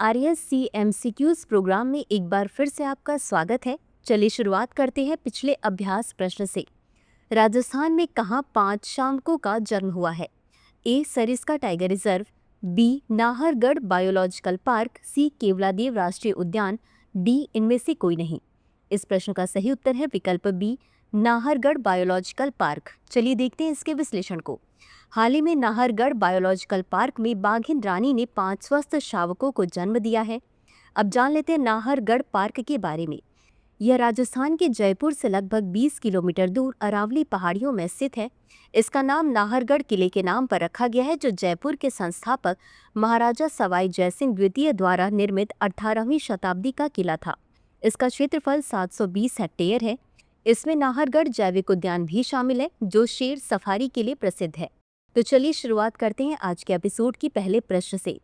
RSC MCQs programme में एक बार फिर से आपका स्वागत है। चलिए शुरुआत करते हैं पिछले अभ्यास प्रश्न से। राजस्थान में कहाँ 5 शावकों का जन्म हुआ है? A. Sariska tiger reserve, B. Nahargarh biological park, C. Keoladeo राष्ट्रीय उद्यान, डी. इनमें से कोई नहीं। इस प्रश्न का सही उत्तर है विकल्प बी, नाहरगढ़ बायोलॉजिकल पार्क। चलिए देखते हैं इसके विश्लेषण को। हाल ही में नाहरगढ़ बायोलॉजिकल पार्क में बाघिन रानी ने 5 स्वस्थ शावकों को जन्म दिया है। अब जान लेते हैं नाहरगढ़ पार्क के बारे में। यह राजस्थान के जयपुर से लगभग 20 किलोमीटर दूर अरावली पहाड़ियों में स्थित है। इसका नाम नाहरगढ़ किले के नाम पर रखा गया है, जो जयपुर के संस्थापक महाराजा सवाई जयसिंह द्वितीय द्वारा निर्मित 18वीं शताब्दी का किला था। इसका क्षेत्रफल 720 हेक्टेयर है। इसमें नाहरगढ़ जैविक उद्यान भी शामिल है, जो शेर सफारी के लिए प्रसिद्ध है। तो चलिए शुरुआत करते हैं आज के एपिसोड की पहले प्रश्न से।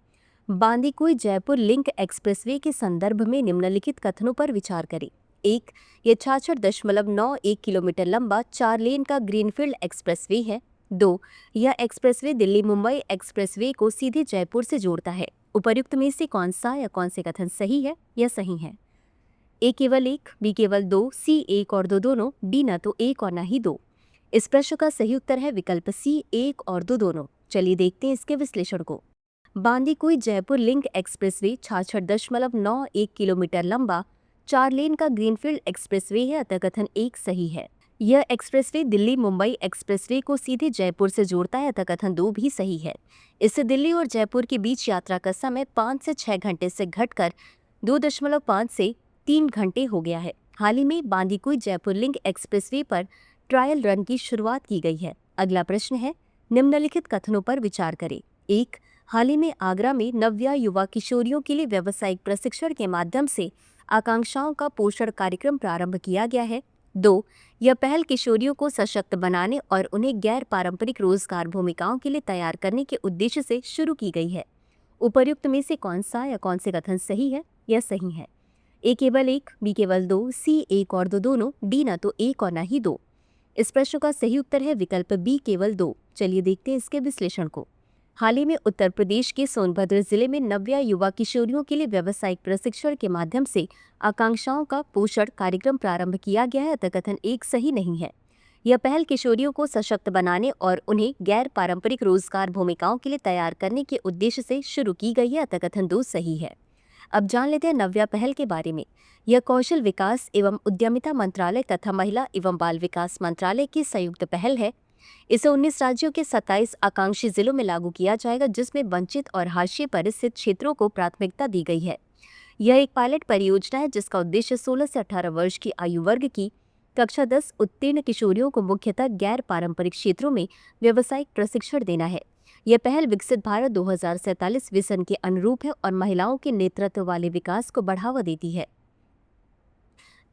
बांदीकुई जयपुर लिंक एक्सप्रेसवे के संदर्भ में निम्नलिखित कथनों पर विचार करें। 1. ये 66.91 किलोमीटर लंबा 4 लेन का ग्रीनफील्ड एक्सप्रेसवे है। 2. यह एक्सप्रेसवे दिल्ली मुंबई एक्सप्रेसवे को सीधे जयपुर से जोड़ता है। उपर्युक्त में से कौन सा या कौन से कथन सही है या सही है? ए केवल 1, बी केवल 2, सी 1 और 2 दोनों, डी न तो 1 और न ही 2। इस प्रश्न का सही उत्तर है विकल्प सी, 1 और 2 दोनों। चलिए देखते हैं इसके विश्लेषण को। Bandikui Jaipur link expressway 66.91 kilometre लंबा 4 लेन का ग्रीनफील्ड एक्सप्रेसवे है, अतः कथन 1 सही है। यह एक्सप्रेसवे दिल्ली मुंबई एक्सप्रेसवे को सीधे जयपुर से जोड़ता है, अतः कथन 2 भी सही है। इससे दिल्ली और जयपुर के बीच यात्रा का समय 5 से 6 घंटे से घटकर 2.5 से 3 घंटे हो गया है। हाल ही में बांदीकुई जयपुर लिंक एक्सप्रेसवे पर ट्रायल रन की शुरुआत की गई है। अगला प्रश्न है, निम्नलिखित कथनों पर विचार करें। 1. हाल ही में आगरा में नव्या युवा किशोरियों के लिए व्यावसायिक प्रशिक्षण के माध्यम से आकांक्षाओं का पोषण कार्यक्रम प्रारंभ किया गया है। 2. यह पहल किशोरियों को सशक्त बनाने और उन्हें गैर पारंपरिक रोजगार भूमिकाओं के लिए तैयार करने के उद्देश्य से शुरू की गई है। उपर्युक्त में से कौन सा या कौन से कथन सही है या सही है? ए केवल 1, बी केवल 2, सी 1 और 2 दोनों, डी न तो 1 और न ही 2। इस प्रश्न का सही उत्तर है विकल्प बी, केवल 2। चलिए देखते हैं इसके विश्लेषण को। हाल ही में उत्तर प्रदेश के सोनभद्र जिले में नव्या युवा किशोरियों के लिए व्यावसायिक प्रशिक्षण के माध्यम से आकांक्षाओं का पोषण कार्यक्रम प्रारंभ किया गया है, अतः कथन 1 सही नहीं है। यह पहल किशोरियों को सशक्त बनाने और उन्हें गैर पारंपरिक रोजगार भूमिकाओं के लिए तैयार करने के उद्देश्य से शुरू की गई है, अतः कथन 2 सही है। अब जान लेते हैं नव्या पहल के बारे में। यह कौशल विकास एवं उद्यमिता मंत्रालय तथा महिला एवं बाल विकास मंत्रालय की संयुक्त पहल है। इसे 19 राज्यों के 27 आकांक्षी जिलों में लागू किया जाएगा, जिसमें वंचित और हाशिए पर स्थित क्षेत्रों को प्राथमिकता दी गई है। यह एक पायलट परियोजना है जिसका उद्देश्य 16 से 18 वर्ष की आयु वर्ग की कक्षा 10 उत्तीर्ण किशोरियों को मुख्यतः गैर पारंपरिक क्षेत्रों में व्यावसायिक प्रशिक्षण देना है। यह पहल विकसित भारत 2047 विजन के अनुरूप है और महिलाओं के नेतृत्व वाले विकास को बढ़ावा देती है।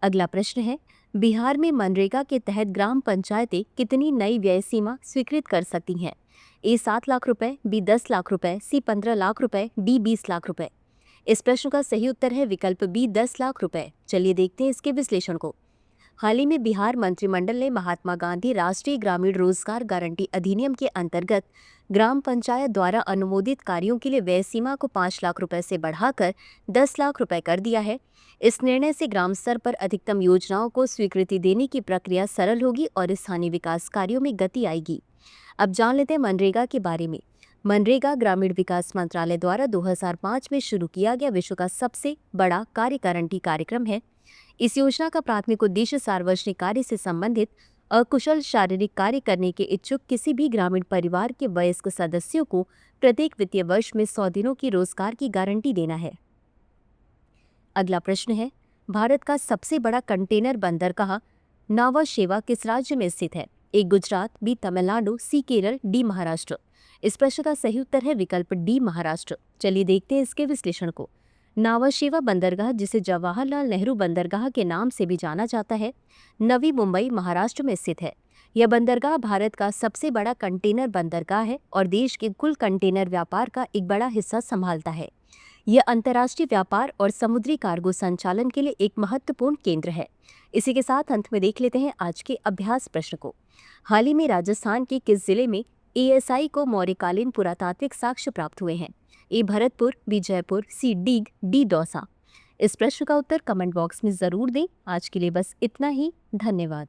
अगला प्रश्न है, बिहार में मनरेगा के तहत ग्राम पंचायतें कितनी नई व्यय सीमा स्वीकृत कर सकती हैं? ए 7 लाख रुपए, बी 10 लाख रुपए, सी 15 लाख रुपए, डी 20 लाख रुपए। इस प्रश्न का सही उत्तर है विकल्प बी, 10 लाख रुपए। चलिए देखते हैं इसके विश्लेषण को। हाल ही में बिहार मंत्रिमंडल ने महात्मा गांधी राष्ट्रीय ग्रामीण रोजगार गारंटी अधिनियम के अंतर्गत ग्राम पंचायत द्वारा अनुमोदित कार्यों के लिए व्यय सीमा को 5 लाख रुपए से बढ़ाकर 10 लाख रुपए कर दिया है। इस निर्णय से ग्राम स्तर पर अधिकतम योजनाओं को स्वीकृति देने की प्रक्रिया सरल होगी और स्थानीय विकास कार्यों में गति आएगी। अब जान लेते हैं मनरेगा के बारे में। मनरेगा ग्रामीण विकास मंत्रालय द्वारा 2005 में शुरू किया गया विश्व का सबसे बड़ा कार्य गारंटी कार्यक्रम है। इस योजना का प्राथमिक उद्देश्य सार्वजनिक कार्य से संबंधित अकुशल शारीरिक कार्य करने के इच्छुक किसी भी ग्रामीण परिवार के वयस्क सदस्यों को प्रत्येक वित्तीय वर्ष में 100 दिनों की रोजगार की गारंटी देना है। अगला प्रश्न है, भारत का सबसे बड़ा कंटेनर बंदरगाह नावा शेवा किस राज्य में स्थित है? ए गुजरात, बी तमिलनाडु, सी केरल, डी महाराष्ट्र। इस प्रश्न का सही उत्तर है विकल्प डी महाराष्ट्र। चलिए देखते हैं इसके विश्लेषण को। नावा शेवा बंदरगाह, जिसे जवाहरलाल नेहरू बंदरगाह के नाम से भी जाना जाता है, नवी मुंबई महाराष्ट्र में स्थित है। यह बंदरगाह भारत का सबसे बड़ा कंटेनर बंदरगाह है और देश के कुल कंटेनर व्यापार का एक बड़ा हिस्सा संभालता है। यह अंतर्राष्ट्रीय व्यापार और समुद्री कार्गो संचालन के लिए एक महत्वपूर्ण केंद्र है। इसी के साथ अंत में देख लेते हैं आज के अभ्यास प्रश्न को। हाल ही में राजस्थान के किस जिले में एएसआई को मौर्यकालीन पुरातात्विक साक्ष्य प्राप्त हुए हैं? ए भरतपुर, बी जयपुर, सी डीग, डी दौसा। इस प्रश्न का उत्तर कमेंट बॉक्स में ज़रूर दें। आज के लिए बस इतना ही। धन्यवाद।